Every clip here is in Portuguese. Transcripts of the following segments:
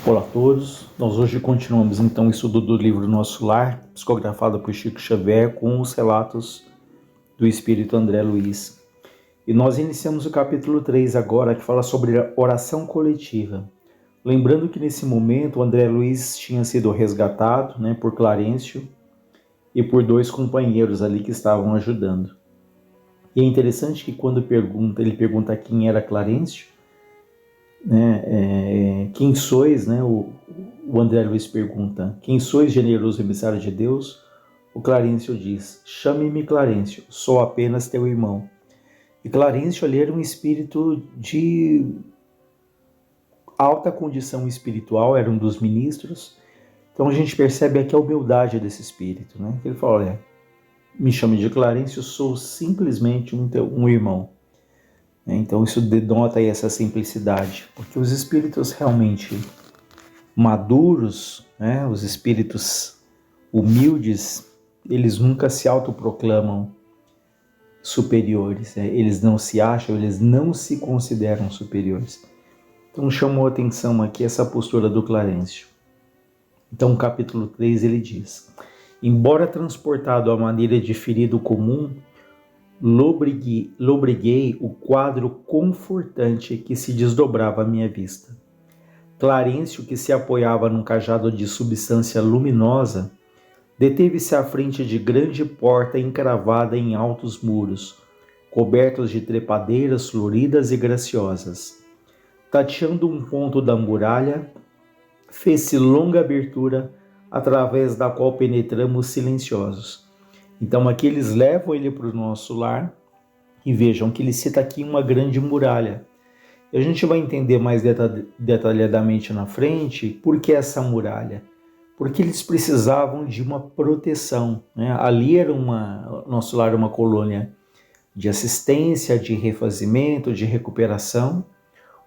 Olá a todos, nós hoje continuamos então o estudo do livro Nosso Lar, psicografado por Chico Xavier, com os relatos do Espírito André Luiz. E nós iniciamos o capítulo 3 agora, que fala sobre a oração coletiva. Lembrando que nesse momento o André Luiz tinha sido resgatado por Clarencio e por dois companheiros ali que estavam ajudando. E é interessante que quando ele pergunta quem era Clarencio, quem sois, o André Luiz pergunta, quem sois, generoso emissário de Deus? O Clarencio diz, chame-me Clarencio, sou apenas teu irmão. E Clarencio ali era um espírito de alta condição espiritual, era um dos ministros. Então a gente percebe aqui a humildade desse espírito, Ele fala, me chame de Clarencio, sou simplesmente um irmão. Então isso denota aí essa simplicidade, porque os espíritos realmente maduros, os espíritos humildes, eles nunca se autoproclamam superiores, eles não se acham, eles não se consideram superiores. Então chamou a atenção aqui essa postura do Clarencio. Então no capítulo 3 ele diz, embora transportado à maneira de ferido comum, lobriguei o quadro confortante que se desdobrava à minha vista. Clarencio, que se apoiava num cajado de substância luminosa, deteve-se à frente de grande porta encravada em altos muros, cobertos de trepadeiras floridas e graciosas. Tateando um ponto da muralha, fez-se longa abertura, através da qual penetramos silenciosos. Então aqui eles levam ele para o nosso lar e vejam que ele cita aqui uma grande muralha. E a gente vai entender mais detalhadamente na frente por que essa muralha. Porque eles precisavam de uma proteção. Ali era nosso lar era uma colônia de assistência, de refazimento, de recuperação,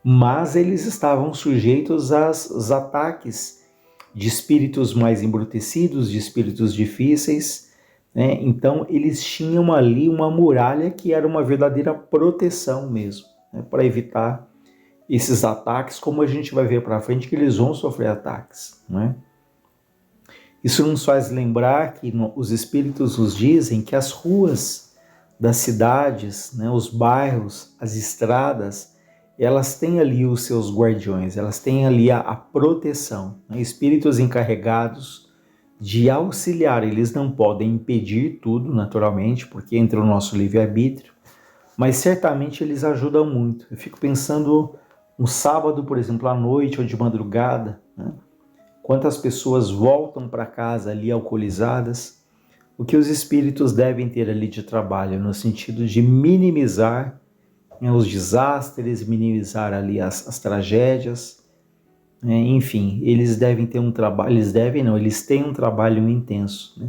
mas eles estavam sujeitos aos ataques de espíritos mais embrutecidos, de espíritos difíceis. Então eles tinham ali uma muralha que era uma verdadeira proteção mesmo, para evitar esses ataques, como a gente vai ver para frente que eles vão sofrer ataques. Isso nos faz lembrar que os espíritos nos dizem que as ruas das cidades, os bairros, as estradas, elas têm ali os seus guardiões, elas têm ali a proteção, espíritos encarregados de auxiliar. Eles não podem impedir tudo, naturalmente, porque entra o nosso livre-arbítrio, mas certamente eles ajudam muito. Eu fico pensando um sábado, por exemplo, à noite ou de madrugada, quantas pessoas voltam para casa ali alcoolizadas, o que os espíritos devem ter ali de trabalho, no sentido de minimizar os desastres, minimizar ali as tragédias. Enfim, eles devem ter um trabalho, eles têm um trabalho intenso,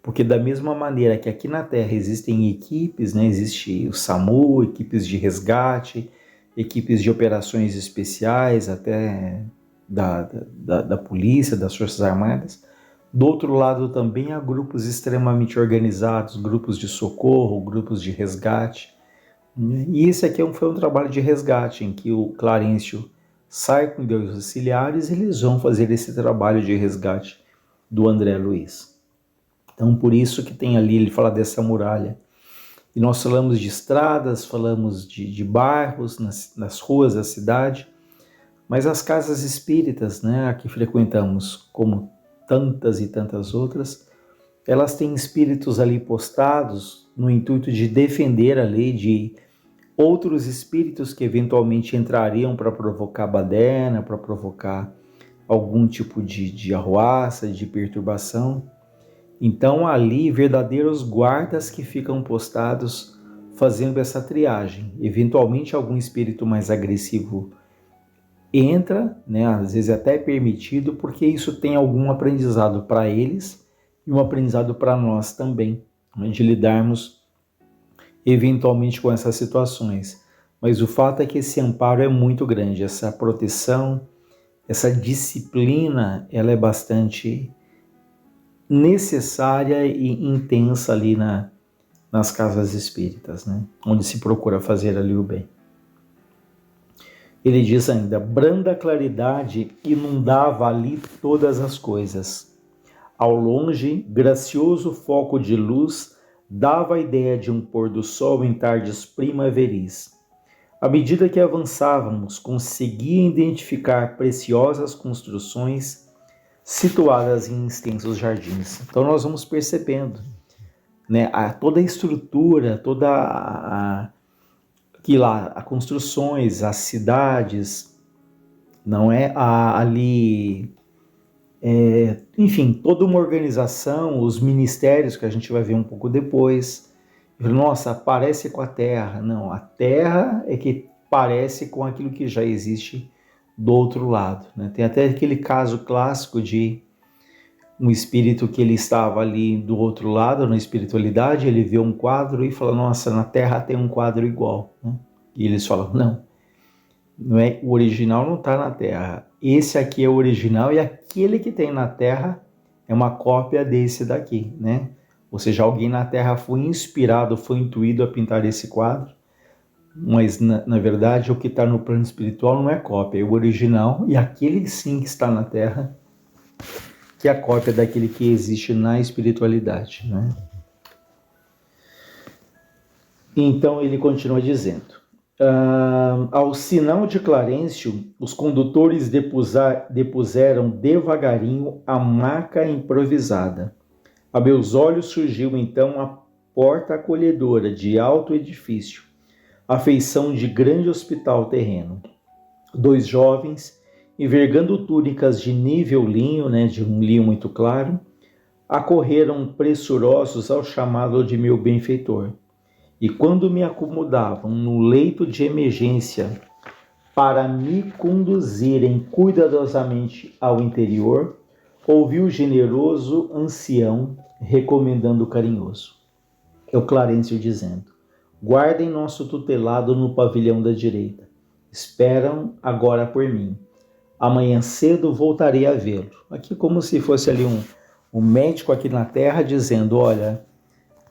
porque da mesma maneira que aqui na Terra existem equipes, existe o SAMU, equipes de resgate, equipes de operações especiais, até da polícia, das Forças Armadas, do outro lado também há grupos extremamente organizados, grupos de socorro, grupos de resgate, e esse aqui foi um trabalho de resgate, em que o Clarencio sai com dois auxiliares e eles vão fazer esse trabalho de resgate do André Luiz. Então, por isso que tem ali, ele fala dessa muralha. E nós falamos de estradas, falamos de bairros, nas ruas da cidade, mas as casas espíritas, a que frequentamos, como tantas e tantas outras, elas têm espíritos ali postados no intuito de defender a lei de outros espíritos que eventualmente entrariam para provocar baderna, para provocar algum tipo de arruaça, de perturbação. Então ali verdadeiros guardas que ficam postados fazendo essa triagem. Eventualmente algum espírito mais agressivo entra, às vezes até é permitido, porque isso tem algum aprendizado para eles e um aprendizado para nós também, de lidarmos eventualmente com essas situações. Mas o fato é que esse amparo é muito grande, essa proteção, essa disciplina, ela é bastante necessária e intensa ali nas casas espíritas, onde se procura fazer ali o bem. Ele diz ainda: branda claridade inundava ali todas as coisas. Ao longe, gracioso foco de luz dava a ideia de um pôr do sol em tardes primaveris. À medida que avançávamos, conseguia identificar preciosas construções situadas em extensos jardins. Então nós vamos percebendo, né, toda a estrutura, toda a construções, as cidades, não é ali, enfim, toda uma organização, os ministérios que a gente vai ver um pouco depois. Nossa, parece com a Terra. Não, a Terra é que parece com aquilo que já existe do outro lado, né? Tem até aquele caso clássico de um espírito que ele estava ali do outro lado, na espiritualidade, ele vê um quadro e fala: nossa, na Terra tem um quadro igual, né? E eles falam: não é, o original não está na Terra. Esse aqui é o original e aquele que tem na Terra é uma cópia desse daqui, né? Ou seja, alguém na Terra foi inspirado, foi intuído a pintar esse quadro, mas na verdade o que está no plano espiritual não é cópia, é o original, e aquele sim que está na Terra, que é a cópia daquele que existe na espiritualidade, né? Então ele continua dizendo: ao sinal de Clarencio, os condutores depuseram devagarinho a maca improvisada. A meus olhos surgiu então a porta acolhedora de alto edifício, a feição de grande hospital terreno. 2 jovens, envergando túnicas de nível linho, né, de um linho muito claro, acorreram pressurosos ao chamado de meu benfeitor. E quando me acomodavam no leito de emergência para me conduzirem cuidadosamente ao interior, ouvi o generoso ancião recomendando carinhoso. É o Clarencio dizendo: guardem nosso tutelado no pavilhão da direita. Esperam agora por mim. Amanhã cedo voltarei a vê-lo. Aqui como se fosse ali um médico aqui na terra dizendo: olha,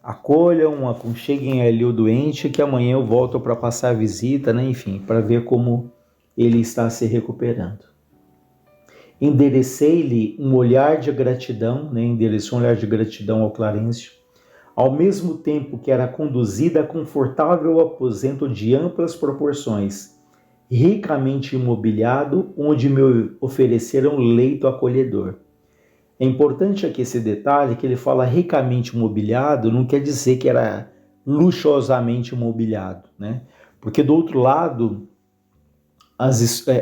acolham, aconcheguem ali o doente, que amanhã eu volto para passar a visita, né? Enfim, para ver como ele está se recuperando. Enderecei-lhe um olhar de gratidão, né? Enderecei um olhar de gratidão ao Clarencio, ao mesmo tempo que era conduzida a confortável aposento de amplas proporções, ricamente imobiliado, onde me ofereceram leito acolhedor. É importante aqui esse detalhe, que ele fala ricamente mobiliado, não quer dizer que era luxuosamente mobiliado, né? Porque do outro lado,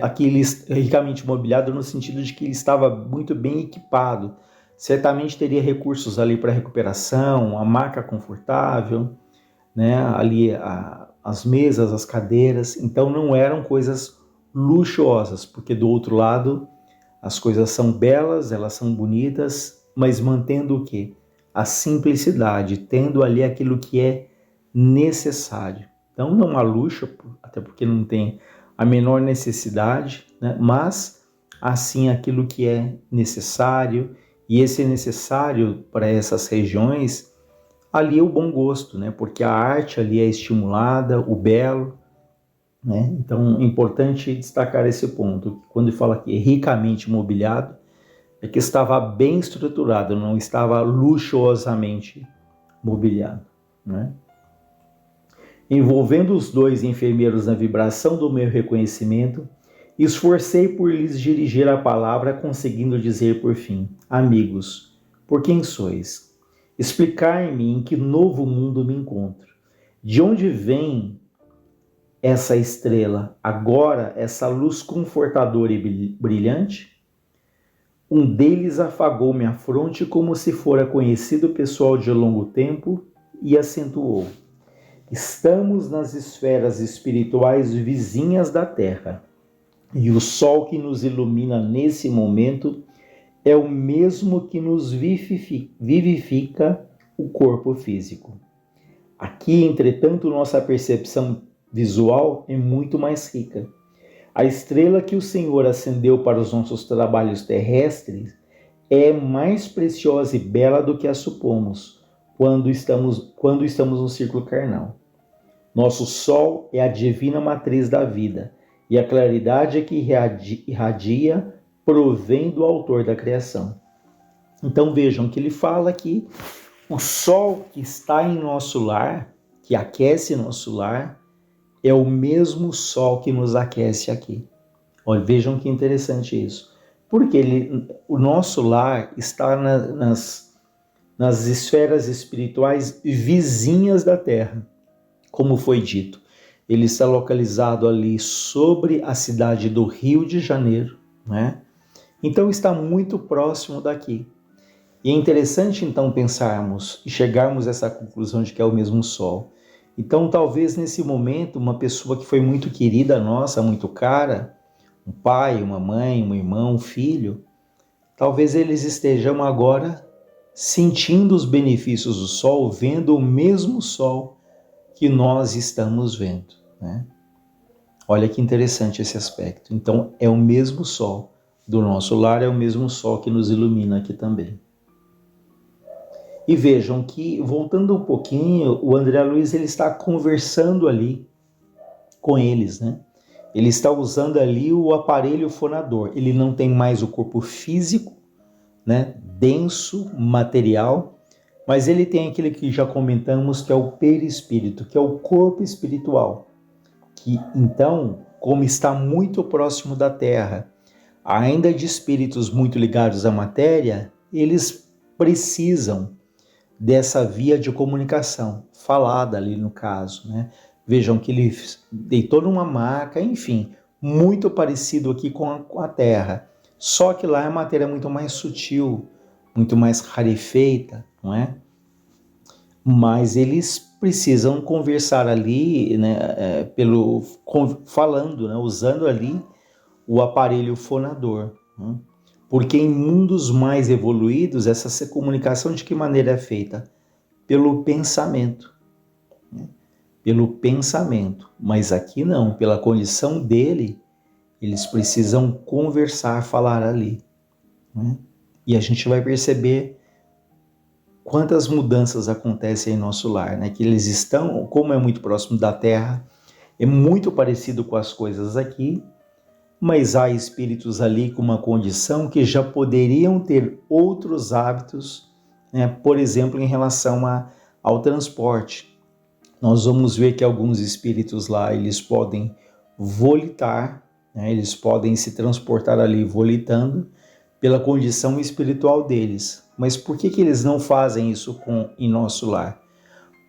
aqui ele ricamente mobiliado no sentido de que ele estava muito bem equipado. Certamente teria recursos ali para recuperação, a maca confortável, né? Ali as mesas, as cadeiras. Então não eram coisas luxuosas, porque do outro lado as coisas são belas, elas são bonitas, mas mantendo o quê? A simplicidade, tendo ali aquilo que é necessário. Então não há luxo, até porque não tem a menor necessidade, né? Mas assim aquilo que é necessário, e esse necessário para essas regiões, ali é o bom gosto, né? Porque a arte ali é estimulada, o belo, né? Então é importante destacar esse ponto. Quando fala que é ricamente mobiliado, é que estava bem estruturado, não estava luxuosamente mobiliado, né? Envolvendo os 2 enfermeiros na vibração do meu reconhecimento, esforcei por lhes dirigir a palavra, conseguindo dizer por fim: amigos, por quem sois? Explicar-me em que novo mundo me encontro. De onde vem essa estrela, agora essa luz confortadora e brilhante? Um deles afagou minha fronte como se fora conhecido pessoal de longo tempo e acentuou: estamos nas esferas espirituais vizinhas da Terra, e o sol que nos ilumina nesse momento é o mesmo que nos vivifica o corpo físico. Aqui, entretanto, nossa percepção visual é muito mais rica. A estrela que o Senhor acendeu para os nossos trabalhos terrestres é mais preciosa e bela do que a supomos quando estamos no círculo carnal. Nosso Sol é a divina matriz da vida e a claridade que irradia provém do autor da criação. Então vejam que ele fala que o sol que está em nosso lar, que aquece nosso lar, é o mesmo sol que nos aquece aqui. Olha, vejam que interessante isso. Porque o nosso lar está nas esferas espirituais vizinhas da Terra, como foi dito. Ele está localizado ali sobre a cidade do Rio de Janeiro, né? Então está muito próximo daqui. E é interessante então pensarmos e chegarmos a essa conclusão de que é o mesmo Sol. Então talvez nesse momento uma pessoa que foi muito querida nossa, muito cara, um pai, uma mãe, um irmão, um filho, talvez eles estejam agora sentindo os benefícios do Sol, vendo o mesmo Sol que nós estamos vendo, né? Olha que interessante esse aspecto. Então é o mesmo Sol do nosso lar, é o mesmo Sol que nos ilumina aqui também. E vejam que, voltando um pouquinho, o André Luiz ele está conversando ali com eles, né? Ele está usando ali o aparelho fonador. Ele não tem mais o corpo físico, né? Denso, material, mas ele tem aquele que já comentamos, que é o perispírito, que é o corpo espiritual, que então, como está muito próximo da Terra, ainda de espíritos muito ligados à matéria, eles precisam dessa via de comunicação, falada ali no caso, né? Vejam que ele deitou numa maca, enfim, muito parecido aqui com a Terra, só que lá é matéria muito mais sutil, muito mais rarefeita, não é? Mas eles precisam conversar ali, né, falando, né, usando ali o aparelho fonador, né? Porque em mundos mais evoluídos, essa comunicação de que maneira é feita? Pelo pensamento, né? Pelo pensamento. Mas aqui não, pela condição dele, eles precisam conversar, falar ali, né? E a gente vai perceber quantas mudanças acontecem em nosso lar, né? Que eles estão, como é muito próximo da Terra, é muito parecido com as coisas aqui, mas há espíritos ali com uma condição que já poderiam ter outros hábitos, né? Por exemplo, em relação ao transporte. Nós vamos ver que alguns espíritos lá, eles podem volitar, né? Eles podem se transportar ali volitando pela condição espiritual deles. Mas por que eles não fazem isso em nosso lar?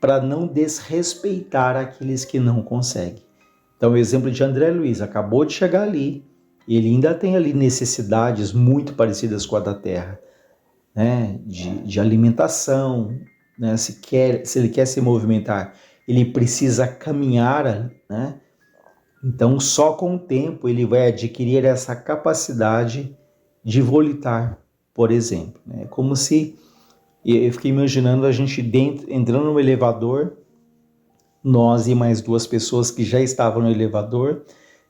Para não desrespeitar aqueles que não conseguem. Então, o exemplo de André Luiz acabou de chegar ali, ele ainda tem ali necessidades muito parecidas com a da Terra, né? De alimentação, né? Se ele quer se movimentar, ele precisa caminhar, né? Então, só com o tempo ele vai adquirir essa capacidade de volitar, por exemplo, né? Como se, eu fiquei imaginando a gente entrando no elevador, nós e mais duas pessoas que já estavam no elevador,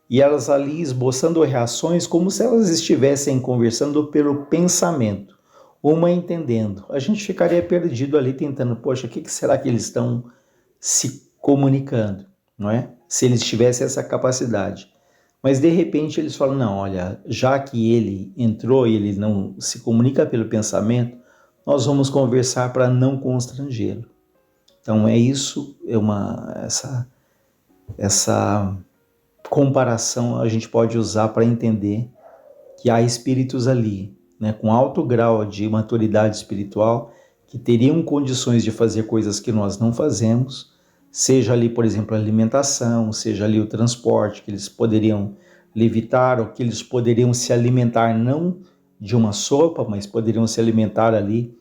e elas ali esboçando reações como se elas estivessem conversando pelo pensamento, uma entendendo. A gente ficaria perdido ali tentando, poxa, o que será que eles estão se comunicando, não é? Se eles tivessem essa capacidade. Mas de repente eles falam, não, olha, já que ele entrou e ele não se comunica pelo pensamento, nós vamos conversar para não constrangê-lo. Então é isso, essa comparação a gente pode usar para entender que há espíritos ali, né, com alto grau de maturidade espiritual, que teriam condições de fazer coisas que nós não fazemos, seja ali, por exemplo, a alimentação, seja ali o transporte, que eles poderiam levitar, ou que eles poderiam se alimentar não de uma sopa, mas poderiam se alimentar ali,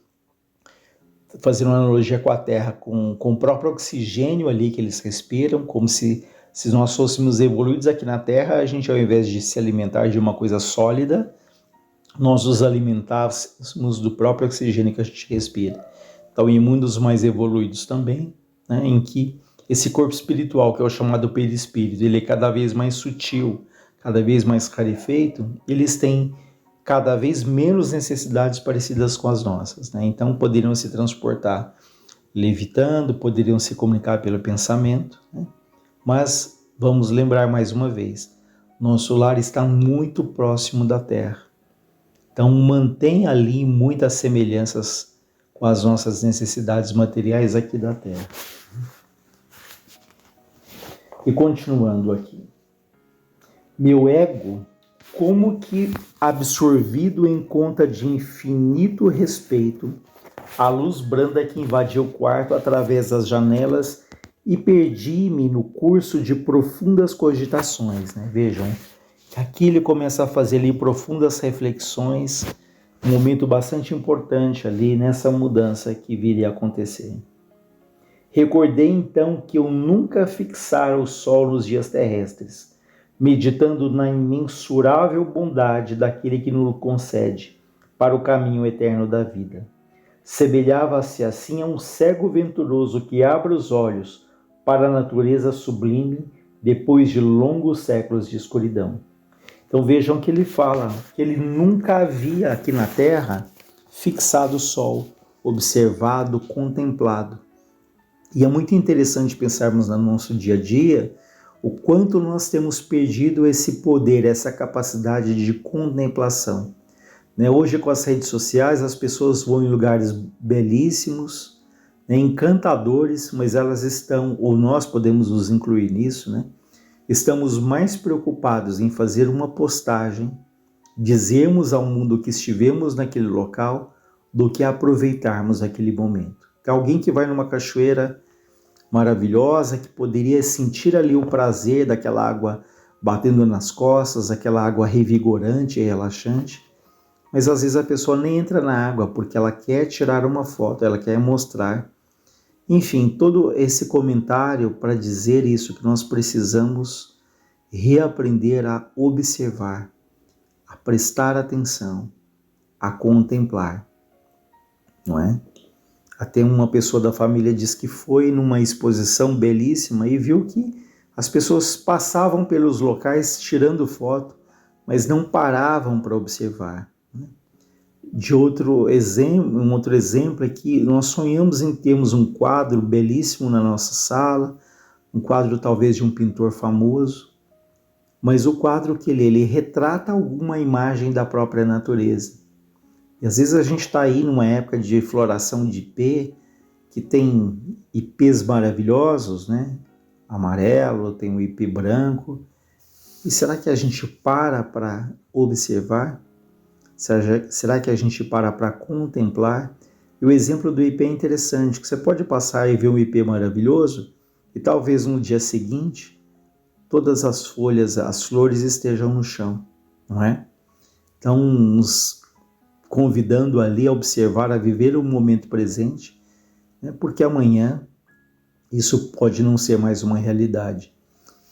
fazendo uma analogia com a Terra, com o próprio oxigênio ali que eles respiram, como se nós fôssemos evoluídos aqui na Terra, a gente, ao invés de se alimentar de uma coisa sólida, nós nos alimentássemos do próprio oxigênio que a gente respira. Então, em mundos mais evoluídos também, né, em que esse corpo espiritual, que é o chamado perispírito, ele é cada vez mais sutil, cada vez mais rarefeito, eles têm cada vez menos necessidades parecidas com as nossas, né? Então, poderiam se transportar levitando, poderiam se comunicar pelo pensamento, né? Mas vamos lembrar mais uma vez, Nosso lar está muito próximo da terra. Então mantém ali muitas semelhanças com as nossas necessidades materiais aqui da terra. E continuando aqui. Meu ego, como que absorvido em conta de infinito respeito, a luz branda que invadiu o quarto através das janelas e perdi-me no curso de profundas cogitações. Vejam, aqui ele começa a fazer ali profundas reflexões, um momento bastante importante ali nessa mudança que viria a acontecer. Recordei então que eu nunca fixara o sol nos dias terrestres, meditando na imensurável bondade daquele que nos concede para o caminho eterno da vida. Semelhava-se assim a um cego venturoso que abre os olhos para a natureza sublime depois de longos séculos de escuridão. Então vejam que ele fala que ele nunca havia aqui na Terra fixado o sol, observado, contemplado. E é muito interessante pensarmos no nosso dia a dia o quanto nós temos perdido esse poder, essa capacidade de contemplação. Hoje, com as redes sociais, as pessoas vão em lugares belíssimos, encantadores, mas elas estão, ou nós podemos nos incluir nisso, estamos mais preocupados em fazer uma postagem, dizermos ao mundo que estivemos naquele local, do que aproveitarmos aquele momento. Alguém que vai numa cachoeira maravilhosa, que poderia sentir ali o prazer daquela água batendo nas costas, aquela água revigorante e relaxante, mas às vezes a pessoa nem entra na água porque ela quer tirar uma foto, ela quer mostrar. Enfim, todo esse comentário para dizer isso, que nós precisamos reaprender a observar, a prestar atenção, a contemplar, não é? Até uma pessoa da família diz que foi numa exposição belíssima e viu que as pessoas passavam pelos locais tirando foto, mas não paravam para observar. Um outro exemplo é que nós sonhamos em termos um quadro belíssimo na nossa sala, um quadro talvez de um pintor famoso, mas o quadro que ele retrata alguma imagem da própria natureza. E às vezes a gente está aí numa época de floração de ipê, que tem ipês maravilhosos, amarelo, tem o ipê branco. E será que a gente para observar? Será que a gente para contemplar? E o exemplo do ipê é interessante, que você pode passar e ver um ipê maravilhoso e talvez no dia seguinte todas as folhas, as flores estejam no chão, não é? Então, nos convidando ali a observar, a viver o momento presente, porque amanhã isso pode não ser mais uma realidade.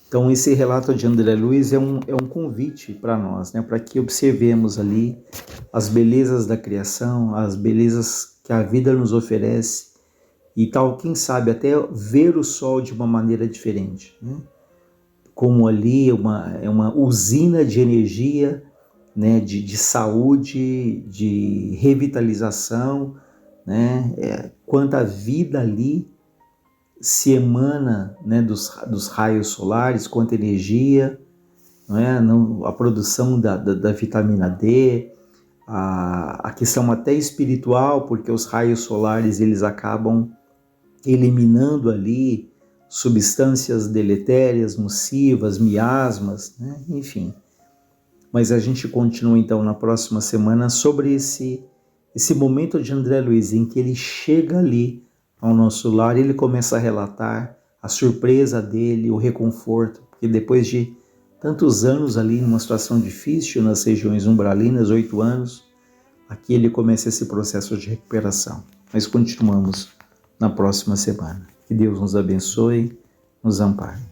Então esse relato de André Luiz é um convite para nós, para que observemos ali as belezas da criação, as belezas que a vida nos oferece e tal, quem sabe até ver o sol de uma maneira diferente, como ali é uma usina de energia, de saúde, de revitalização, quanta vida ali se emana dos raios solares, quanta energia, a produção da vitamina D, a questão até espiritual, porque os raios solares eles acabam eliminando ali substâncias deletérias, nocivas, miasmas, enfim. Mas a gente continua então na próxima semana sobre esse momento de André Luiz, em que ele chega ali ao nosso lar e ele começa a relatar a surpresa dele, o reconforto, porque depois de tantos anos ali numa situação difícil nas regiões umbralinas, 8 anos, aqui ele começa esse processo de recuperação. Mas continuamos na próxima semana. Que Deus nos abençoe, nos ampare.